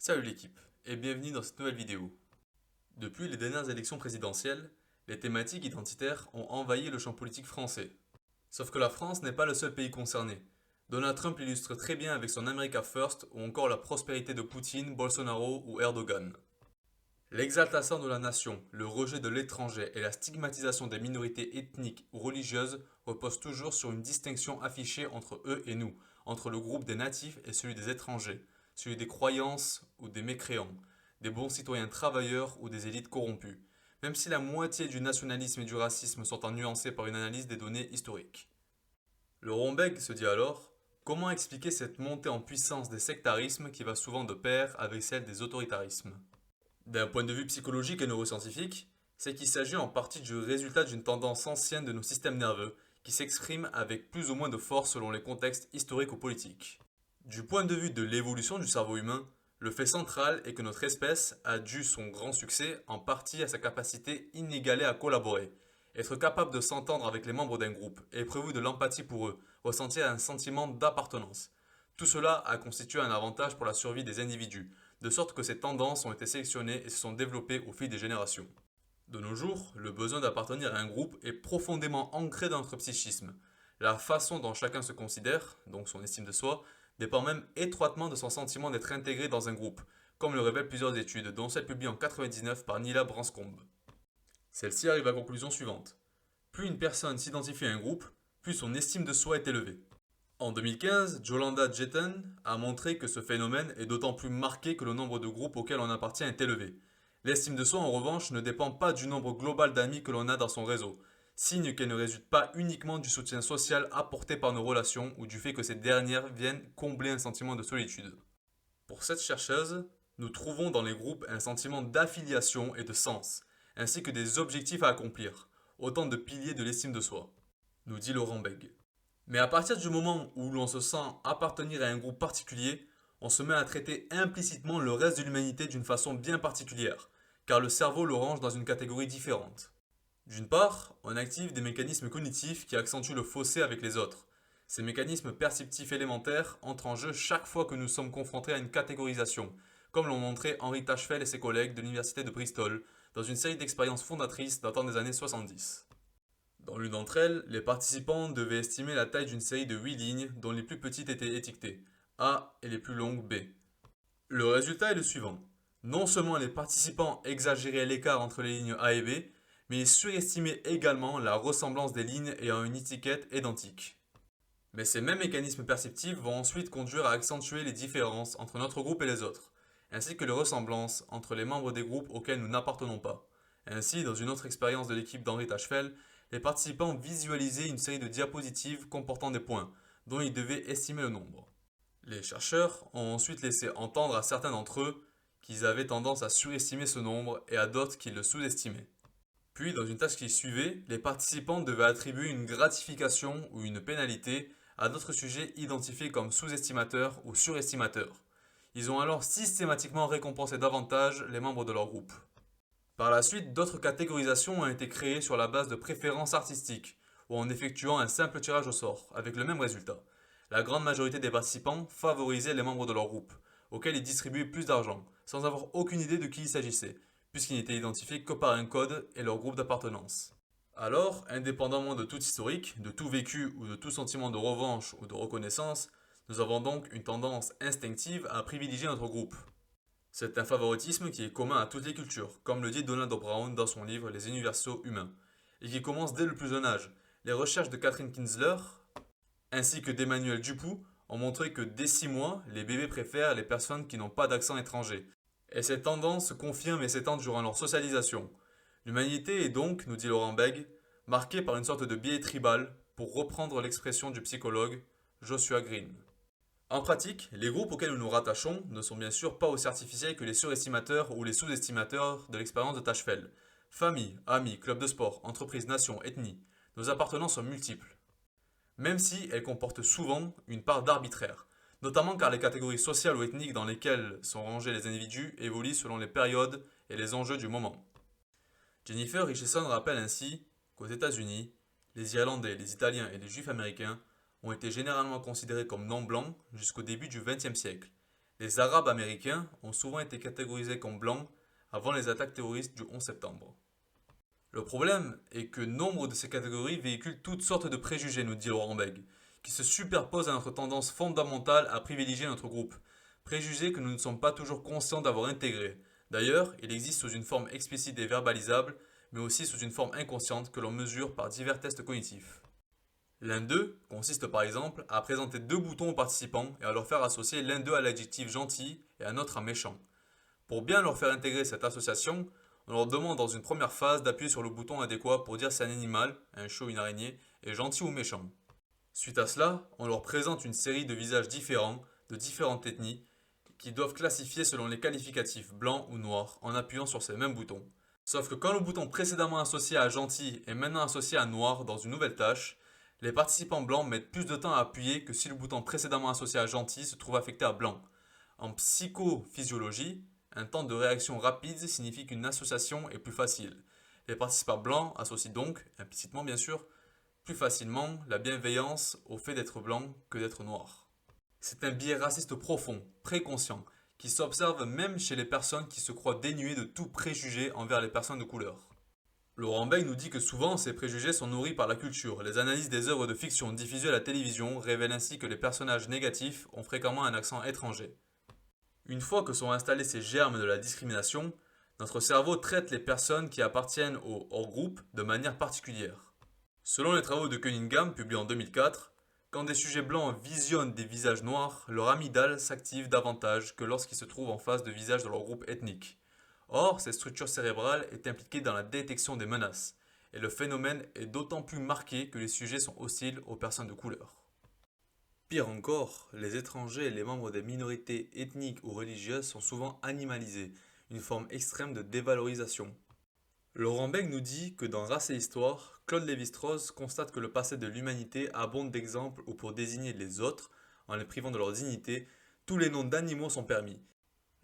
Salut l'équipe, et bienvenue dans cette nouvelle vidéo. Depuis les dernières élections présidentielles, les thématiques identitaires ont envahi le champ politique français. Sauf que la France n'est pas le seul pays concerné. Donald Trump l'illustre très bien avec son America First ou encore la prospérité de Poutine, Bolsonaro ou Erdogan. L'exaltation de la nation, le rejet de l'étranger et la stigmatisation des minorités ethniques ou religieuses reposent toujours sur une distinction affichée entre eux et nous, entre le groupe des natifs et celui des étrangers, celui des croyances ou des mécréants, des bons citoyens travailleurs ou des élites corrompues, même si la moitié du nationalisme et du racisme sont nuancés par une analyse des données historiques. Le Rombeg se dit alors: comment expliquer cette montée en puissance des sectarismes qui va souvent de pair avec celle des autoritarismes? D'un point de vue psychologique et neuroscientifique, c'est qu'il s'agit en partie du résultat d'une tendance ancienne de nos systèmes nerveux qui s'exprime avec plus ou moins de force selon les contextes historiques ou politiques. Du point de vue de l'évolution du cerveau humain, le fait central est que notre espèce a dû son grand succès en partie à sa capacité inégalée à collaborer, être capable de s'entendre avec les membres d'un groupe, éprouver de l'empathie pour eux, ressentir un sentiment d'appartenance. Tout cela a constitué un avantage pour la survie des individus, de sorte que ces tendances ont été sélectionnées et se sont développées au fil des générations. De nos jours, le besoin d'appartenir à un groupe est profondément ancré dans notre psychisme. La façon dont chacun se considère, donc son estime de soi, dépend même étroitement de son sentiment d'être intégré dans un groupe, comme le révèlent plusieurs études, dont celle publiée en 1999 par Nila Branscombe. Celle-ci arrive à la conclusion suivante. Plus une personne s'identifie à un groupe, plus son estime de soi est élevée. En 2015, Jolanda Jetten a montré que ce phénomène est d'autant plus marqué que le nombre de groupes auxquels on appartient est élevé. L'estime de soi, en revanche, ne dépend pas du nombre global d'amis que l'on a dans son réseau, signe qu'elle ne résulte pas uniquement du soutien social apporté par nos relations ou du fait que ces dernières viennent combler un sentiment de solitude. Pour cette chercheuse, nous trouvons dans les groupes un sentiment d'affiliation et de sens, ainsi que des objectifs à accomplir, autant de piliers de l'estime de soi, nous dit Laurent Beg. Mais à partir du moment où l'on se sent appartenir à un groupe particulier, on se met à traiter implicitement le reste de l'humanité d'une façon bien particulière, car le cerveau le range dans une catégorie différente. D'une part, on active des mécanismes cognitifs qui accentuent le fossé avec les autres. Ces mécanismes perceptifs élémentaires entrent en jeu chaque fois que nous sommes confrontés à une catégorisation, comme l'ont montré Henri Tachfel et ses collègues de l'université de Bristol dans une série d'expériences fondatrices datant des années 70. Dans l'une d'entre elles, les participants devaient estimer la taille d'une série de 8 lignes dont les plus petites étaient étiquetées A et les plus longues B. Le résultat est le suivant. Non seulement les participants exagéraient l'écart entre les lignes A et B, mais ils surestimaient également la ressemblance des lignes ayant une étiquette identique. Mais ces mêmes mécanismes perceptifs vont ensuite conduire à accentuer les différences entre notre groupe et les autres, ainsi que les ressemblances entre les membres des groupes auxquels nous n'appartenons pas. Ainsi, dans une autre expérience de l'équipe d'Henri Tachfel, les participants visualisaient une série de diapositives comportant des points, dont ils devaient estimer le nombre. Les chercheurs ont ensuite laissé entendre à certains d'entre eux qu'ils avaient tendance à surestimer ce nombre et à d'autres qu'ils le sous-estimaient. Puis, dans une tâche qui suivait, les participants devaient attribuer une gratification ou une pénalité à d'autres sujets identifiés comme sous-estimateurs ou surestimateurs. Ils ont alors systématiquement récompensé davantage les membres de leur groupe. Par la suite, d'autres catégorisations ont été créées sur la base de préférences artistiques ou en effectuant un simple tirage au sort, avec le même résultat. La grande majorité des participants favorisaient les membres de leur groupe, auxquels ils distribuaient plus d'argent, sans avoir aucune idée de qui il s'agissait, puisqu'ils n'étaient identifiés que par un code et leur groupe d'appartenance. Alors, indépendamment de tout historique, de tout vécu ou de tout sentiment de revanche ou de reconnaissance, nous avons donc une tendance instinctive à privilégier notre groupe. C'est un favoritisme qui est commun à toutes les cultures, comme le dit Donald Brown dans son livre Les universaux humains, et qui commence dès le plus jeune âge. Les recherches de Catherine Kinsler, ainsi que d'Emmanuel Dupoux, ont montré que dès 6 mois, les bébés préfèrent les personnes qui n'ont pas d'accent étranger. Et cette tendance se confirme et s'étend durant leur socialisation. L'humanité est donc, nous dit Laurent Beg, marquée par une sorte de biais tribal, pour reprendre l'expression du psychologue Joshua Green. En pratique, les groupes auxquels nous nous rattachons ne sont bien sûr pas aussi artificiels que les surestimateurs ou les sous-estimateurs de l'expérience de Tachfel. Famille, amis, club de sport, entreprise, nation, ethnie, nos appartenances sont multiples. Même si elles comportent souvent une part d'arbitraire, notamment car les catégories sociales ou ethniques dans lesquelles sont rangés les individus évoluent selon les périodes et les enjeux du moment. Jennifer Richardson rappelle ainsi qu'aux États-Unis, les Irlandais, les Italiens et les Juifs américains ont été généralement considérés comme non blancs jusqu'au début du XXe siècle. Les Arabes américains ont souvent été catégorisés comme blancs avant les attaques terroristes du 11 septembre. Le problème est que nombre de ces catégories véhiculent toutes sortes de préjugés, nous dit Laurent Bègue, qui se superposent à notre tendance fondamentale à privilégier notre groupe. Préjugés que nous ne sommes pas toujours conscients d'avoir intégrés. D'ailleurs, il existe sous une forme explicite et verbalisable, mais aussi sous une forme inconsciente que l'on mesure par divers tests cognitifs. L'un d'eux consiste par exemple à présenter deux boutons aux participants et à leur faire associer l'un d'eux à l'adjectif gentil et un autre à méchant. Pour bien leur faire intégrer cette association, on leur demande dans une première phase d'appuyer sur le bouton adéquat pour dire si un animal, un chat ou une araignée, est gentil ou méchant. Suite à cela, on leur présente une série de visages différents, de différentes ethnies, qui doivent classifier selon les qualificatifs blanc ou noir en appuyant sur ces mêmes boutons. Sauf que quand le bouton précédemment associé à gentil est maintenant associé à noir dans une nouvelle tâche, les participants blancs mettent plus de temps à appuyer que si le bouton précédemment associé à gentil se trouve affecté à blanc. En psychophysiologie, un temps de réaction rapide signifie qu'une association est plus facile. Les participants blancs associent donc, implicitement bien sûr, plus facilement la bienveillance au fait d'être blanc que d'être noir. C'est un biais raciste profond, préconscient, qui s'observe même chez les personnes qui se croient dénuées de tout préjugé envers les personnes de couleur. Laurent Bègue nous dit que souvent ces préjugés sont nourris par la culture. Les analyses des œuvres de fiction diffusées à la télévision révèlent ainsi que les personnages négatifs ont fréquemment un accent étranger. Une fois que sont installés ces germes de la discrimination, notre cerveau traite les personnes qui appartiennent au hors-groupe de manière particulière. Selon les travaux de Cunningham publiés en 2004, quand des sujets blancs visionnent des visages noirs, leur amygdale s'active davantage que lorsqu'ils se trouvent en face de visages de leur groupe ethnique. Or, cette structure cérébrale est impliquée dans la détection des menaces, et le phénomène est d'autant plus marqué que les sujets sont hostiles aux personnes de couleur. Pire encore, les étrangers et les membres des minorités ethniques ou religieuses sont souvent animalisés, une forme extrême de dévalorisation. Laurent Bègue nous dit que dans Race et Histoire, Claude Lévi-Strauss constate que le passé de l'humanité abonde d'exemples où pour désigner les autres, en les privant de leur dignité, tous les noms d'animaux sont permis.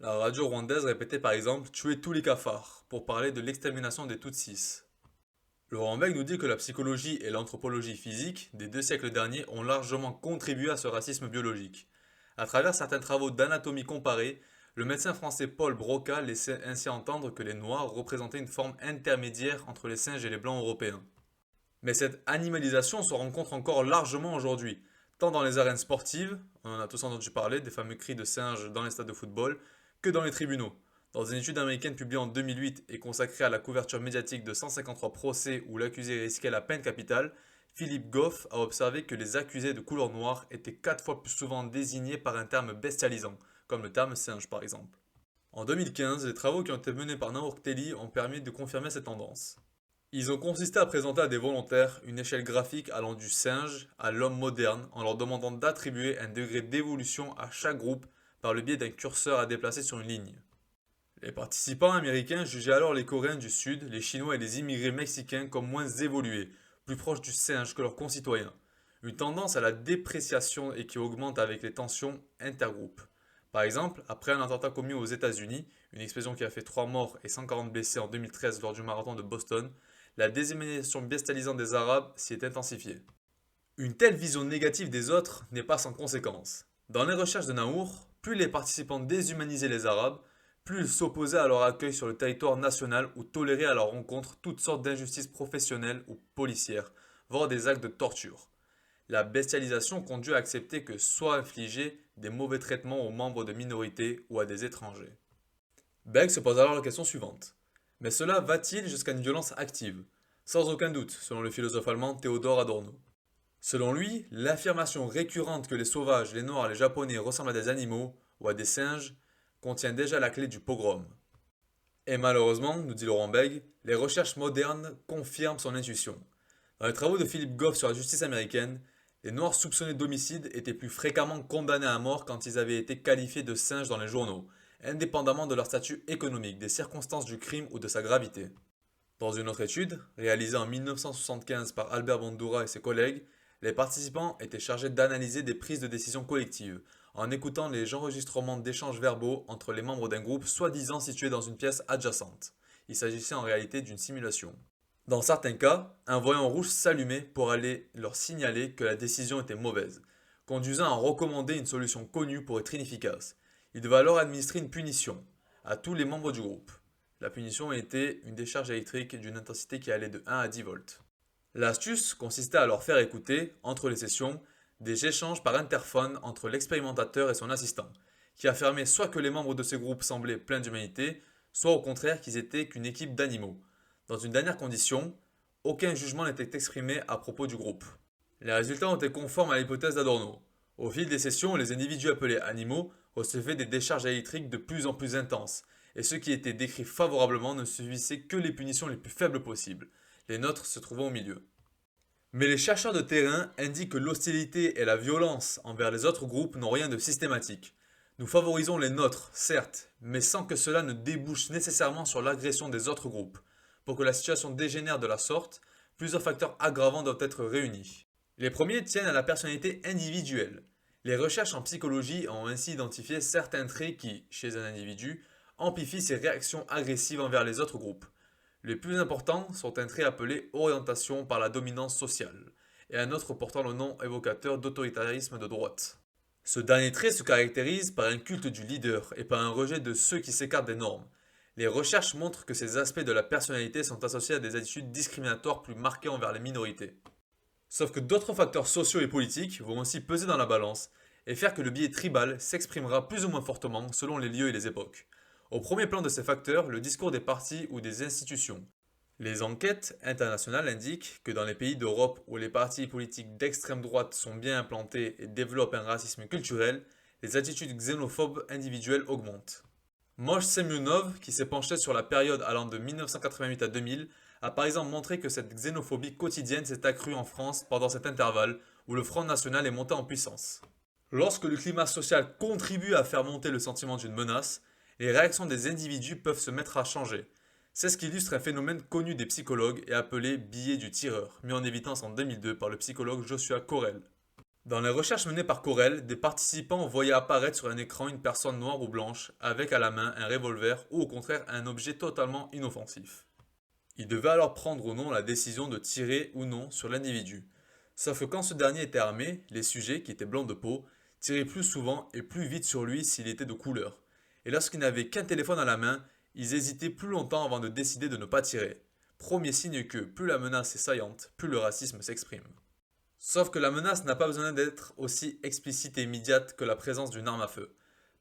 La radio rwandaise répétait par exemple tuer tous les cafards pour parler de l'extermination des Tutsis. Laurent Bègue nous dit que la psychologie et l'anthropologie physique des 2 siècles derniers ont largement contribué à ce racisme biologique. À travers certains travaux d'anatomie comparée, le médecin français Paul Broca laissait ainsi entendre que les Noirs représentaient une forme intermédiaire entre les singes et les Blancs européens. Mais cette animalisation se rencontre encore largement aujourd'hui, tant dans les arènes sportives, on en a tous entendu parler, des fameux cris de singes dans les stades de football, que dans les tribunaux. Dans une étude américaine publiée en 2008 et consacrée à la couverture médiatique de 153 procès où l'accusé risquait la peine capitale, Philippe Goff a observé que les accusés de couleur noire étaient 4 fois plus souvent désignés par un terme bestialisant, comme le terme singe par exemple. En 2015, les travaux qui ont été menés par Naour Kteli ont permis de confirmer cette tendance. Ils ont consisté à présenter à des volontaires une échelle graphique allant du singe à l'homme moderne en leur demandant d'attribuer un degré d'évolution à chaque groupe par le biais d'un curseur à déplacer sur une ligne. Les participants américains jugeaient alors les Coréens du Sud, les Chinois et les immigrés mexicains comme moins évolués, plus proches du singe que leurs concitoyens. Une tendance à la dépréciation et qui augmente avec les tensions intergroupes. Par exemple, après un attentat commis aux États-Unis, une explosion qui a fait 3 morts et 140 blessés en 2013 lors du marathon de Boston, la déshumanisation bestialisante des Arabes s'y est intensifiée. Une telle vision négative des autres n'est pas sans conséquence. Dans les recherches de Naour, plus les participants déshumanisaient les Arabes, plus ils s'opposaient à leur accueil sur le territoire national ou toléraient à leur rencontre toutes sortes d'injustices professionnelles ou policières, voire des actes de torture. La bestialisation conduit à accepter que soient infligés des mauvais traitements aux membres de minorités ou à des étrangers. Bègue se pose alors la question suivante. Mais cela va-t-il jusqu'à une violence active? Sans aucun doute, selon le philosophe allemand Theodor Adorno. Selon lui, l'affirmation récurrente que les sauvages, les noirs, les japonais ressemblent à des animaux ou à des singes contient déjà la clé du pogrom. Et malheureusement, nous dit Laurent Bègue, les recherches modernes confirment son intuition. Dans les travaux de Philip Goff sur la justice américaine, les noirs soupçonnés d'homicide étaient plus fréquemment condamnés à mort quand ils avaient été qualifiés de singes dans les journaux, indépendamment de leur statut économique, des circonstances du crime ou de sa gravité. Dans une autre étude, réalisée en 1975 par Albert Bandura et ses collègues, les participants étaient chargés d'analyser des prises de décision collectives, en écoutant les enregistrements d'échanges verbaux entre les membres d'un groupe soi-disant situé dans une pièce adjacente. Il s'agissait en réalité d'une simulation. Dans certains cas, un voyant rouge s'allumait pour aller leur signaler que la décision était mauvaise, conduisant à recommander une solution connue pour être inefficace. Il devait alors administrer une punition à tous les membres du groupe. La punition était une décharge électrique d'une intensité qui allait de 1 à 10 volts. L'astuce consistait à leur faire écouter, entre les sessions, des échanges par interphone entre l'expérimentateur et son assistant, qui affirmaient soit que les membres de ces groupes semblaient pleins d'humanité, soit au contraire qu'ils étaient qu'une équipe d'animaux. Dans une dernière condition, aucun jugement n'était exprimé à propos du groupe. Les résultats ont été conformes à l'hypothèse d'Adorno. Au fil des sessions, les individus appelés animaux recevaient des décharges électriques de plus en plus intenses, et ceux qui étaient décrits favorablement ne subissaient que les punitions les plus faibles possibles, les nôtres se trouvant au milieu. Mais les chercheurs de terrain indiquent que l'hostilité et la violence envers les autres groupes n'ont rien de systématique. Nous favorisons les nôtres, certes, mais sans que cela ne débouche nécessairement sur l'agression des autres groupes. Pour que la situation dégénère de la sorte, plusieurs facteurs aggravants doivent être réunis. Les premiers tiennent à la personnalité individuelle. Les recherches en psychologie ont ainsi identifié certains traits qui, chez un individu, amplifient ses réactions agressives envers les autres groupes. Les plus importants sont un trait appelé orientation par la dominance sociale, et un autre portant le nom évocateur d'autoritarisme de droite. Ce dernier trait se caractérise par un culte du leader et par un rejet de ceux qui s'écartent des normes. Les recherches montrent que ces aspects de la personnalité sont associés à des attitudes discriminatoires plus marquées envers les minorités. Sauf que d'autres facteurs sociaux et politiques vont aussi peser dans la balance et faire que le biais tribal s'exprimera plus ou moins fortement selon les lieux et les époques. Au premier plan de ces facteurs, le discours des partis ou des institutions. Les enquêtes internationales indiquent que dans les pays d'Europe où les partis politiques d'extrême droite sont bien implantés et développent un racisme culturel, les attitudes xénophobes individuelles augmentent. Moshe Semyonov, qui s'est penché sur la période allant de 1988 à 2000, a par exemple montré que cette xénophobie quotidienne s'est accrue en France pendant cet intervalle où le Front National est monté en puissance. Lorsque le climat social contribue à faire monter le sentiment d'une menace, les réactions des individus peuvent se mettre à changer. C'est ce qu'illustre un phénomène connu des psychologues et appelé biais du tireur, mis en évidence en 2002 par le psychologue Joshua Correll. Dans les recherches menées par Correll, des participants voyaient apparaître sur un écran une personne noire ou blanche avec à la main un revolver ou au contraire un objet totalement inoffensif. Ils devaient alors prendre ou non la décision de tirer ou non sur l'individu. Sauf que quand ce dernier était armé, les sujets, qui étaient blancs de peau, tiraient plus souvent et plus vite sur lui s'il était de couleur. Et lorsqu'ils n'avaient qu'un téléphone à la main, ils hésitaient plus longtemps avant de décider de ne pas tirer. Premier signe que plus la menace est saillante, plus le racisme s'exprime. Sauf que la menace n'a pas besoin d'être aussi explicite et immédiate que la présence d'une arme à feu.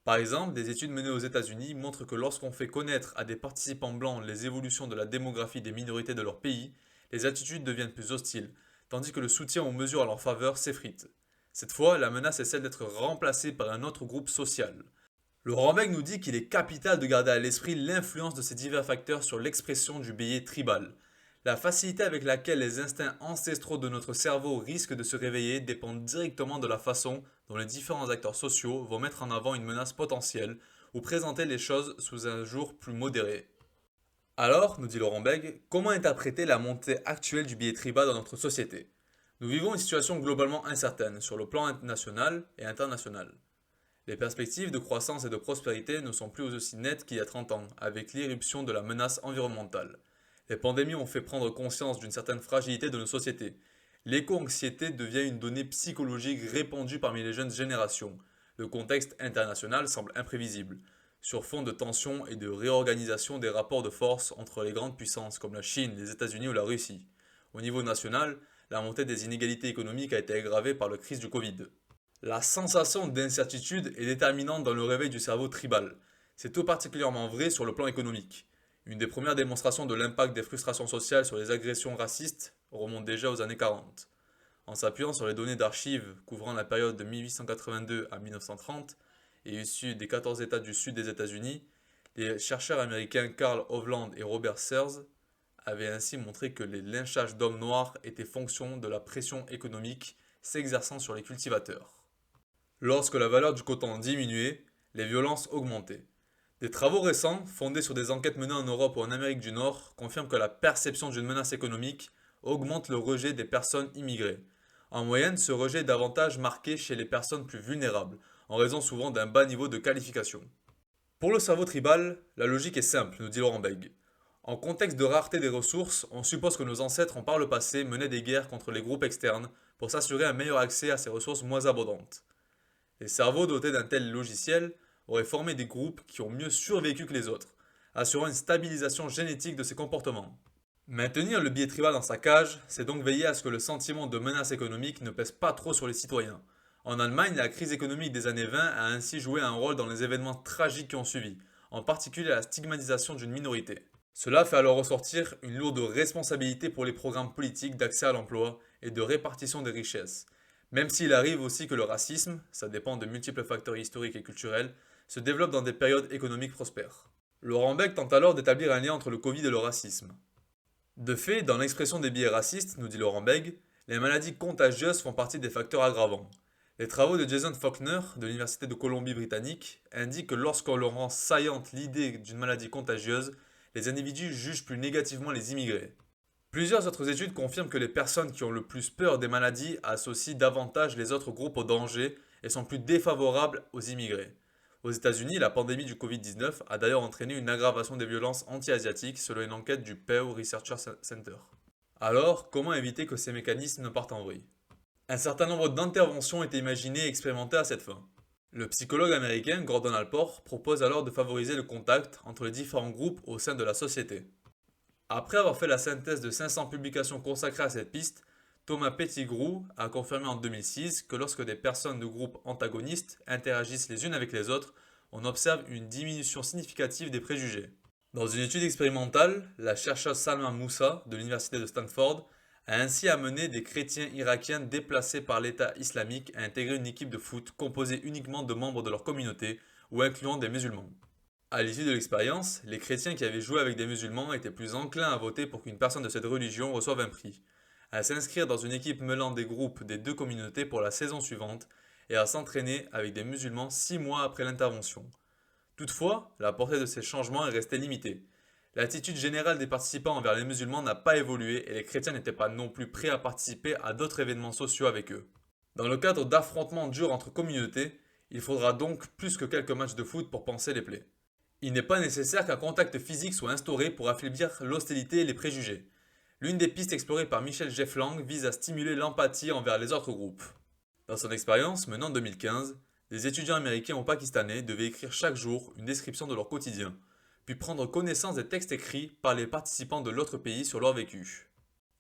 Par exemple, des études menées aux États-Unis montrent que lorsqu'on fait connaître à des participants blancs les évolutions de la démographie des minorités de leur pays, les attitudes deviennent plus hostiles, tandis que le soutien aux mesures à leur faveur s'effrite. Cette fois, la menace est celle d'être remplacée par un autre groupe social. Laurent Beck nous dit qu'il est capital de garder à l'esprit l'influence de ces divers facteurs sur l'expression du biais tribal. La facilité avec laquelle les instincts ancestraux de notre cerveau risquent de se réveiller dépend directement de la façon dont les différents acteurs sociaux vont mettre en avant une menace potentielle ou présenter les choses sous un jour plus modéré. Alors, nous dit Laurent Beck, comment interpréter la montée actuelle du biais tribal dans notre société? Nous vivons une situation globalement incertaine sur le plan national et international. Les perspectives de croissance et de prospérité ne sont plus aussi nettes qu'il y a 30 ans, avec l'irruption de la menace environnementale. Les pandémies ont fait prendre conscience d'une certaine fragilité de nos sociétés. L'éco-anxiété devient une donnée psychologique répandue parmi les jeunes générations. Le contexte international semble imprévisible, sur fond de tensions et de réorganisation des rapports de force entre les grandes puissances comme la Chine, les États-Unis ou la Russie. Au niveau national, la montée des inégalités économiques a été aggravée par la crise du Covid. La sensation d'incertitude est déterminante dans le réveil du cerveau tribal. C'est tout particulièrement vrai sur le plan économique. Une des premières démonstrations de l'impact des frustrations sociales sur les agressions racistes remonte déjà aux années 40. En s'appuyant sur les données d'archives couvrant la période de 1882 à 1930 et issues des 14 États du sud des États-Unis, les chercheurs américains Carl Hovland et Robert Sears avaient ainsi montré que les lynchages d'hommes noirs étaient fonction de la pression économique s'exerçant sur les cultivateurs. Lorsque la valeur du coton diminuait, les violences augmentaient. Des travaux récents, fondés sur des enquêtes menées en Europe ou en Amérique du Nord, confirment que la perception d'une menace économique augmente le rejet des personnes immigrées. En moyenne, ce rejet est davantage marqué chez les personnes plus vulnérables, en raison souvent d'un bas niveau de qualification. Pour le cerveau tribal, la logique est simple, nous dit Laurent Beck. En contexte de rareté des ressources, on suppose que nos ancêtres ont par le passé mené des guerres contre les groupes externes pour s'assurer un meilleur accès à ces ressources moins abondantes. Les cerveaux dotés d'un tel logiciel aurait formé des groupes qui ont mieux survécu que les autres, assurant une stabilisation génétique de ces comportements. Maintenir le biais tribal dans sa cage, c'est donc veiller à ce que le sentiment de menace économique ne pèse pas trop sur les citoyens. En Allemagne, la crise économique des années 20 a ainsi joué un rôle dans les événements tragiques qui ont suivi, en particulier la stigmatisation d'une minorité. Cela fait alors ressortir une lourde responsabilité pour les programmes politiques d'accès à l'emploi et de répartition des richesses. Même s'il arrive aussi que le racisme, ça dépend de multiples facteurs historiques et culturels, se développe dans des périodes économiques prospères. Laurent Beck tente alors d'établir un lien entre le Covid et le racisme. De fait, dans l'expression des biais racistes, nous dit Laurent Beck, les maladies contagieuses font partie des facteurs aggravants. Les travaux de Jason Faulkner de l'Université de Colombie-Britannique indiquent que lorsqu'on leur rend saillante l'idée d'une maladie contagieuse, les individus jugent plus négativement les immigrés. Plusieurs autres études confirment que les personnes qui ont le plus peur des maladies associent davantage les autres groupes au danger et sont plus défavorables aux immigrés. Aux États-Unis, la pandémie du Covid-19 a d'ailleurs entraîné une aggravation des violences anti-asiatiques selon une enquête du Pew Research Center. Alors, comment éviter que ces mécanismes ne partent en vrille? Un certain nombre d'interventions étaient imaginées et expérimentées à cette fin. Le psychologue américain Gordon Allport propose alors de favoriser le contact entre les différents groupes au sein de la société. Après avoir fait la synthèse de 500 publications consacrées à cette piste, Thomas Pettigrew a confirmé en 2006 que lorsque des personnes de groupes antagonistes interagissent les unes avec les autres, on observe une diminution significative des préjugés. Dans une étude expérimentale, la chercheuse Salma Moussa de l'université de Stanford a ainsi amené des chrétiens irakiens déplacés par l'État islamique à intégrer une équipe de foot composée uniquement de membres de leur communauté ou incluant des musulmans. À l'issue de l'expérience, les chrétiens qui avaient joué avec des musulmans étaient plus enclins à voter pour qu'une personne de cette religion reçoive un prix, à s'inscrire dans une équipe mêlant des groupes des deux communautés pour la saison suivante et à s'entraîner avec des musulmans 6 mois après l'intervention. Toutefois, la portée de ces changements est restée limitée. L'attitude générale des participants envers les musulmans n'a pas évolué et les chrétiens n'étaient pas non plus prêts à participer à d'autres événements sociaux avec eux. Dans le cadre d'affrontements durs entre communautés, il faudra donc plus que quelques matchs de foot pour panser les plaies. Il n'est pas nécessaire qu'un contact physique soit instauré pour affaiblir l'hostilité et les préjugés. L'une des pistes explorées par Michel Jefflang vise à stimuler l'empathie envers les autres groupes. Dans son expérience, menée en 2015, des étudiants américains ou pakistanais devaient écrire chaque jour une description de leur quotidien, puis prendre connaissance des textes écrits par les participants de l'autre pays sur leur vécu.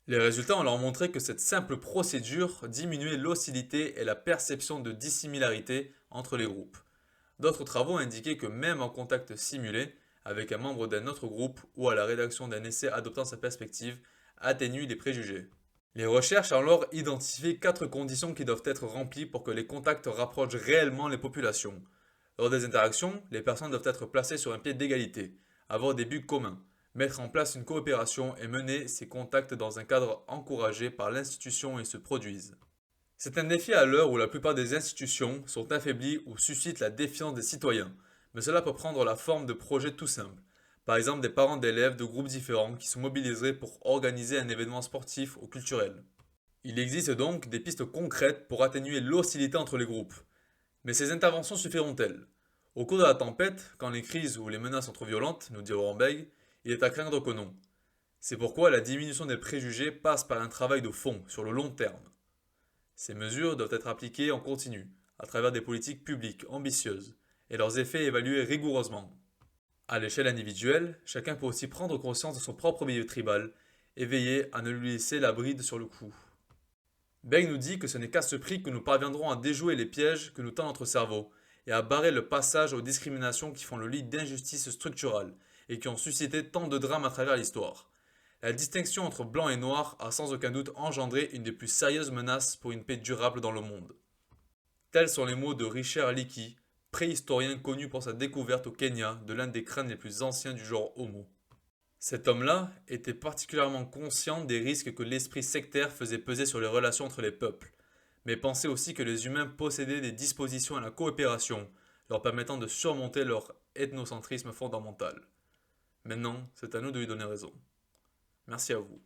Les résultats ont leur montré que cette simple procédure diminuait l'hostilité et la perception de dissimilarité entre les groupes. D'autres travaux indiquaient que même en contact simulé, avec un membre d'un autre groupe ou à la rédaction d'un essai adoptant sa perspective, atténue les préjugés. Les recherches ont alors identifié 4 conditions qui doivent être remplies pour que les contacts rapprochent réellement les populations. Lors des interactions, les personnes doivent être placées sur un pied d'égalité, avoir des buts communs, mettre en place une coopération et mener ces contacts dans un cadre encouragé par l'institution et se produisent. C'est un défi à l'heure où la plupart des institutions sont affaiblies ou suscitent la défiance des citoyens, mais cela peut prendre la forme de projets tout simples. Par exemple, des parents d'élèves de groupes différents qui sont mobilisés pour organiser un événement sportif ou culturel. Il existe donc des pistes concrètes pour atténuer l'hostilité entre les groupes. Mais ces interventions suffiront-elles? Au cours de la tempête, quand les crises ou les menaces sont trop violentes, nous dit Laurent Beck, il est à craindre que non. C'est pourquoi la diminution des préjugés passe par un travail de fond, sur le long terme. Ces mesures doivent être appliquées en continu, à travers des politiques publiques ambitieuses, et leurs effets évalués rigoureusement. À l'échelle individuelle, chacun peut aussi prendre conscience de son propre milieu tribal et veiller à ne lui laisser la bride sur le cou. Beck nous dit que ce n'est qu'à ce prix que nous parviendrons à déjouer les pièges que nous tend notre cerveau et à barrer le passage aux discriminations qui font le lit d'injustices structurales et qui ont suscité tant de drames à travers l'histoire. La distinction entre blanc et noir a sans aucun doute engendré une des plus sérieuses menaces pour une paix durable dans le monde. Tels sont les mots de Richard Leakey, préhistorien connu pour sa découverte au Kenya de l'un des crânes les plus anciens du genre Homo. Cet homme-là était particulièrement conscient des risques que l'esprit sectaire faisait peser sur les relations entre les peuples, mais pensait aussi que les humains possédaient des dispositions à la coopération, leur permettant de surmonter leur ethnocentrisme fondamental. Maintenant, c'est à nous de lui donner raison. Merci à vous.